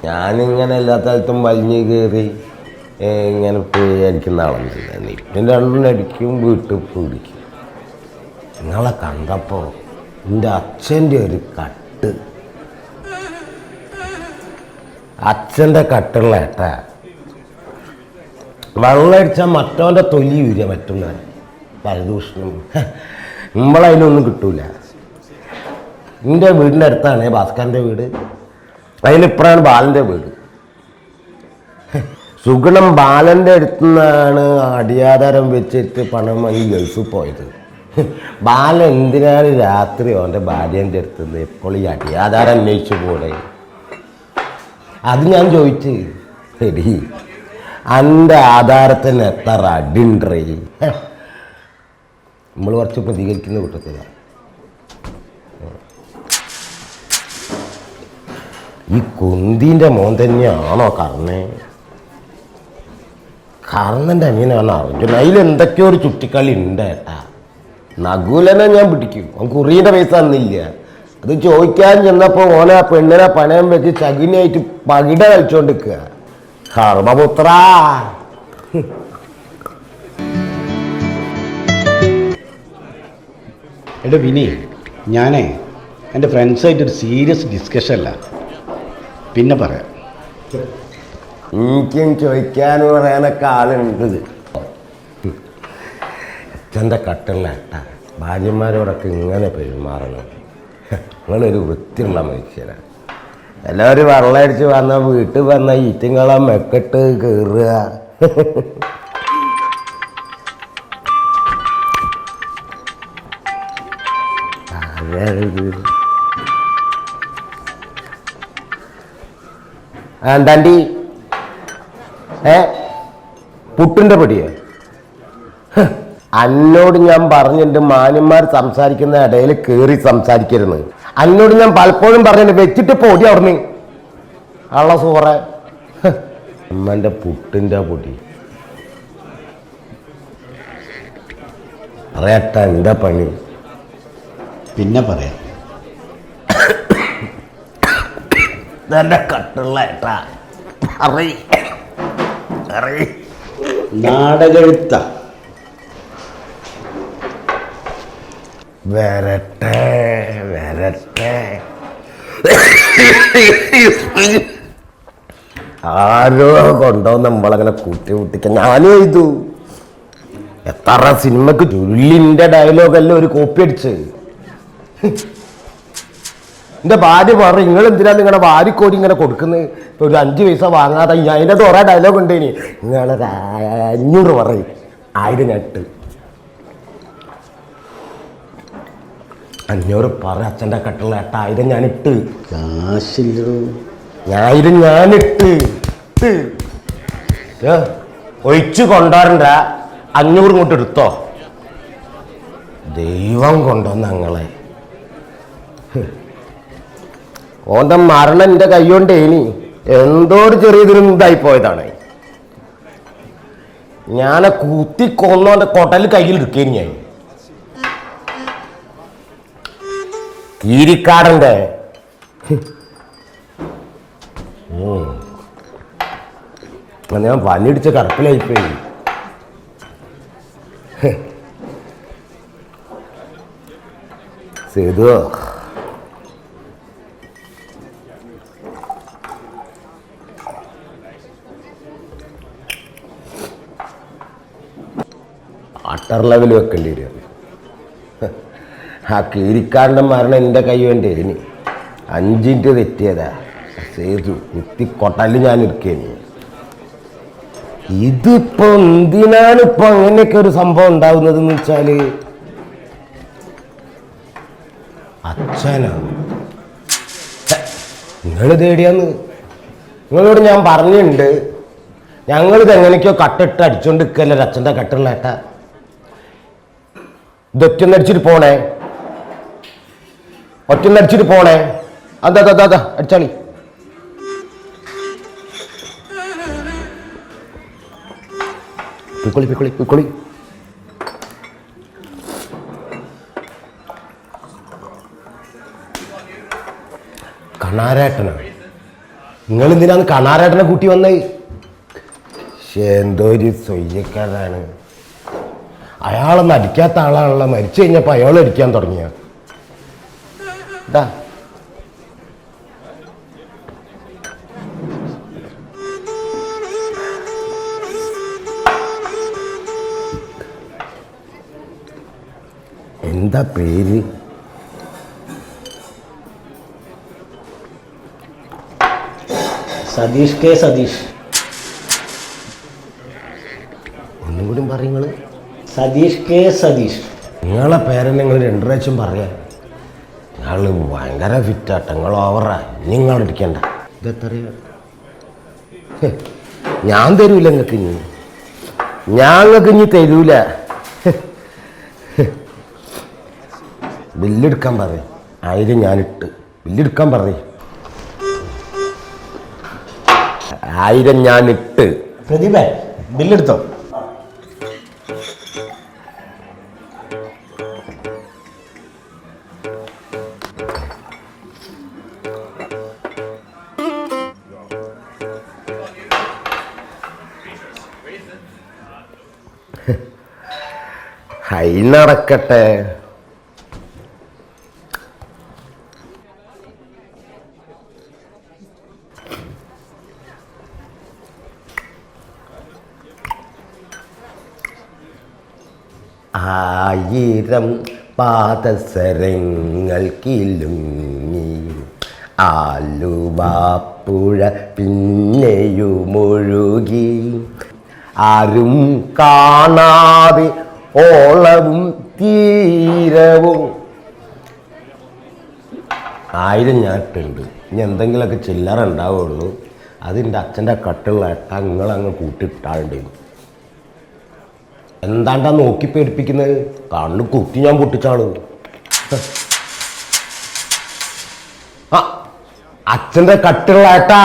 ഞാനിങ്ങനെ എല്ലാ സ്ഥലത്തും വലിഞ്ഞ് കയറി ഇങ്ങനെ പോയി അടിക്കുന്ന ആളൊന്നുമില്ല. നീട്ടിൻ്റെ രണ്ടെണ്ണം അടിക്കും, വീട്ടിൽ പിടിക്കും. നിങ്ങളെ കണ്ടപ്പോൾ എൻ്റെ അച്ഛൻ്റെ ഒരു കട്ട്, അച്ഛൻ്റെ കട്ടുള്ള ഏട്ടാ. വെള്ളമടിച്ചാൽ മറ്റവൻ്റെ തൊലി വീഴുക, മറ്റുള്ള പരദൂഷണം നമ്മളതിലൊന്നും കിട്ടൂല. എൻ്റെ വീടിൻ്റെ അടുത്താണ് ഭാസ്കരൻ്റെ വീട്, അതിലിപ്പുറമാണ് ബാലൻ്റെ വീട്. സുഗുണം ബാലൻ്റെ അടുത്തു നിന്നാണ് അടിയാധാരം വെച്ചിട്ട് പണം വാങ്ങി ഗൾഫിൽ പോയത്. ബാല എന്തിനാണ് രാത്രി അവൻ്റെ ഭാര്യേൻ്റെ അടുത്തുനിന്ന് എപ്പോൾ ഈ അടിയാധാരം അന്വേഷിച്ചു പോടെ? അത് ഞാൻ ചോദിച്ച്, എടി എൻ്റെ ആധാരത്തിന് എത്ര അടിയുണ്ടേ? നമ്മൾ കുറച്ച് പ്രതികരിക്കുന്ന കൂട്ടത്തിലാണ്. ഈ കുന്തിൻ്റെ മോൻ തന്നെയാണോ കർണേ? കർണൻ്റെ അനിയനാണ് അർജുൻ. അതിലെന്തൊക്കെയോ ഒരു ചുറ്റിക്കളി ഉണ്ട് ഏട്ടാ. നകുലനെ ഞാൻ പിടിക്കും, അവൻ കുറിയുടെ പൈസ തന്നില്ല. അത് ചോദിക്കാൻ ചെന്നപ്പോൾ ഓനെ പെണ്ണിനെ പണയം വെച്ച് ചകിനിയായിട്ട് പകിട കളിച്ചോണ്ടിരിക്കുക. കർമ്മപുത്ര എടാ വിനി, ഞാനേ എൻ്റെ ഫ്രണ്ട്സായിട്ടൊരു സീരിയസ് ഡിസ്കഷൻ അല്ല, പിന്നെ പറയാം. എനിക്കും ചോദിക്കാനും പറയാനൊക്കെ ആളുണ്ട്. അച്ഛൻ്റെ കട്ടുള്ള ഏട്ടാ, ഭാര്യമാരോടൊക്കെ ഇങ്ങനെ പെരുമാറണം. നിങ്ങളൊരു വൃത്തിയുള്ള മനുഷ്യനാണ്. എല്ലാവരും വെള്ളമടിച്ച് വന്ന വീട്ടിൽ വന്ന ഈറ്റിങ്ങളെ മെക്കെട്ട് കയറുക. എന്താണ്ടി പുട്ടിൻ്റെ പൊടിയോ? അന്നോട് ഞാൻ പറഞ്ഞിട്ടുണ്ട് മാന്യന്മാർ സംസാരിക്കുന്ന ഇടയിൽ കയറി സംസാരിക്കരുത്. അന്നോട് ഞാൻ പലപ്പോഴും പറഞ്ഞിട്ടുണ്ട് വെച്ചിട്ട് പൊടി അവിടുന്ന് അള്ള സൂറെ. അമ്മൻ്റെ പുട്ടിൻ്റെ പൊടി പറയട്ട, എന്താ പണി? പിന്നെ പറയാം. നല്ല കട്ടുള്ള ഏട്ടാ, നാടകെഴുത്ത വരട്ടെ വരട്ടെ. ആരോ കൊണ്ടോ നമ്മളങ്ങനെ കൂട്ടി കൂട്ടിക്ക. ഞാനും എഴുതു എത്ര സിനിമക്ക് ചുള്ളിൻ്റെ ഡയലോഗല്ലേ ഒരു കോപ്പി അടിച്ച്. എൻ്റെ ഭാര്യ പറയും, നിങ്ങൾ എന്തിനാ നിങ്ങളുടെ ഭാര്യക്കോടി ഇങ്ങനെ കൊടുക്കുന്നത്? ഇപ്പോൾ ഒരു 5 പൈസ വാങ്ങാതെ അതിൻ്റെ കുറേ ഡയലോഗ് ഉണ്ട്. ഇനി നിങ്ങളൊരു 500 പറയും, 1000 ഞാൻ ഇട്ട്. 500 പറ അച്ഛൻ്റെ കട്ടുള്ള 8000 ഞാനിട്ട്. കാശില്ലോ, 1000 ഞാനിട്ട്. ഒഴിച്ചു കൊണ്ടുവരണ്ട, 500 ഇങ്ങോട്ട് എടുത്തോ. ദൈവം കൊണ്ടുവന്ന ഞങ്ങളെ. ഓൻ്റെ മരണം എൻ്റെ കൈകൊണ്ടേ ഇനി എന്തോ ഒരു ചെറിയതിനും ഇതായിപ്പോയതാണ്. ഞാനെ കുത്തി കൊന്നോൻ്റെ കൊട്ടൽ കയ്യിൽ എടുക്കേനി ഞാൻ. കീരിക്കാടൻ്റെ ഞാൻ പനിയടിച്ച കറപ്പിലായിപ്പോയി. സേതു വാട്ടർ ലെവൽ വെക്കേണ്ടി വരും. ആ കീരിക്കാരൻ്റെ മരണം എൻ്റെ കൈ വേണ്ടി ഇനി 5 മിനിറ്റ് തെറ്റിയതാ. സേതു കുത്തി കൊട്ടല് ഞാൻ ഇരിക്കേനി. ഇതിപ്പോ എന്തിനാണിപ്പോ അങ്ങനെയൊക്കെ ഒരു സംഭവം ഉണ്ടാവുന്നതെന്ന് വെച്ചാല് അച്ഛനാണ്. നിങ്ങൾ തേടിയാന്ന് നിങ്ങളോട് ഞാൻ പറഞ്ഞിട്ടുണ്ട്. ഞങ്ങളിത് എങ്ങനെയൊക്കെയോ കട്ടിട്ട് അടിച്ചോണ്ട് നിൽക്കല്ലേ അച്ഛൻ്റെ കട്ടുള്ള ഏട്ടാ. ഇതൊറ്റൊന്നടിച്ചിട്ട് പോണേ, ഒറ്റൊന്നടിച്ചിട്ട് പോണേ. അതാ അതാ അതാ അടിച്ചാളി. പിക്കൊളി പിക്കൊളി പിക്കൊളി. കണാരേട്ടനാണ്. നിങ്ങൾ എന്തിനാന്ന് കണാരേട്ടനെ കൂട്ടി വന്നേ? എന്തോ ഒരു സ്വയ്യക്കാരാണ്. അയാളൊന്നും അടിക്കാത്ത ആളാണല്ലോ. മരിച്ചു കഴിഞ്ഞപ്പോൾ അയാൾ അടിക്കാൻ തുടങ്ങിയ ഇതാ. എന്താ പേര്? സതീഷ് കെ സതീഷ്. ഒന്നും കൂടി പറയുന്നത്. സതീഷ് കെ സതീഷ്. നിങ്ങളെ പേരെന്നെ നിങ്ങൾ 2 പ്രാവശ്യം പറയാം. ഞങ്ങൾ ഭയങ്കര ഫിറ്റാട്ട. നിങ്ങൾ ഓവറാ. നിങ്ങൾ അടിക്കണ്ട. ഇതെത്രയാ? ഞാൻ തരൂല നിങ്ങൾക്ക്. ഞങ്ങൾക്ക് ഇനി തരൂല. ബില്ലെടുക്കാൻ പറയും. 1000 ഞാനിട്ട്. ബില്ലെടുക്കാൻ പറയും. 1000 ഞാനിട്ട്. പ്രദീപേ, ബില്ലെടുത്തോ? ഹൈ നടക്കട്ടെ. ആയിരം പാദസരങ്ങൾ കിലുങ്ങി ആലുവാപ്പുഴ പിന്നെയുമൊഴുകി ആരും കാണാതെ ഓളവും തീരവും. 1000 ഞാനിട്ടുണ്ട്. ഇനി എന്തെങ്കിലുമൊക്കെ ചില്ലറ ഉണ്ടാവുള്ളൂ. അതിൻ്റെ അച്ഛൻ്റെ കട്ടുള്ള ഏട്ടാ നിങ്ങളങ്ങ് കൂട്ടിയിട്ടാളുണ്ട്. എന്താണ്ടാ നോക്കി പേടിപ്പിക്കുന്നത്? കണ്ണ് കുത്തി ഞാൻ പൊട്ടിച്ചാള്. ആ അച്ഛൻ്റെ കട്ടുള്ള ഏട്ടാ.